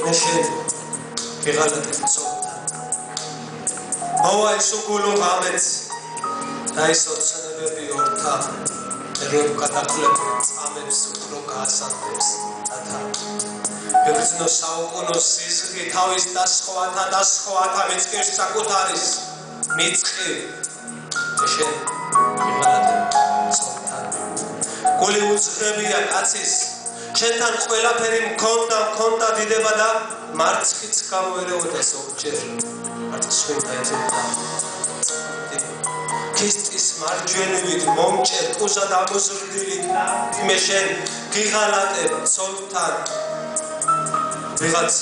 მე შენ ვიღალატებ ცოლთან მოვა ის უგულო ღამეც და ის ოცნებები ორთა რომ გადაკლებ წამებს უფრო გაასანთებს რათა ბერძნო საუკუნო სიზღი თავის და სხვათა მიწკის საკუთარის მიწყი შენ ვიღალატებ ცოლთან გული უძღებია კაცის შენთან ყველაფერი მქონდა დიდება და მარცხიც გამოერეოდა ზოგჯერ მარცხსვენთა ეძებდა ქისტის მარჯვენივით მომჭერ პუზა დამოზრდილი მე შენ გიღალატებ ცოლთან ვიღაც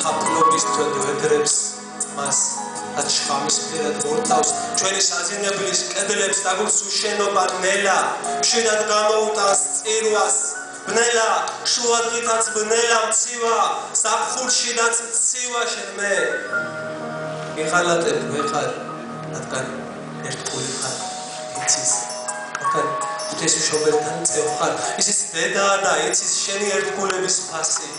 თაფლობის თვედრებს მას და შხამისფერად მორთავს ჩვენი საძინებლის კედლებს დაგურს უშენობა ნელა მშვიდად გამოუტანს წირვას ბნელა შუადღითაც ბნელა მცივა ზაფხულშიდაც მცივა შენ მე ვიღალატებ ვეყარ რადგან ერთგული ხარ იცის რადგან ღვთისმშობელთან წევხარ ისიც დედაა და იცის შენი ერთგულების ფასი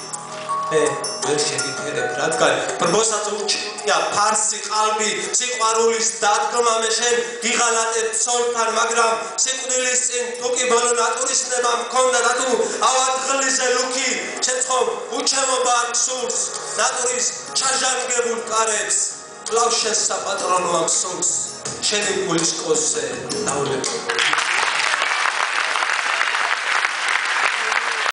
მე ვერ შეგიფერებ რადგან ბრბოსაც ურჩია ფარსი ყალბი სიყვარულის დადგმა მე შენ გიღალატებ ცოლთან მაგრამ სიკვდილის წინ თუ კი ბოლო ნატურისნება მქონდა და თუ ავადღლიზე ლუქი შეწყობ უჩემობა არ გსურს ნატურის ჩაჟანგებულ კარებს კლავ შესაპატრონო ამ სულს შენი გულის კოზე დაულებ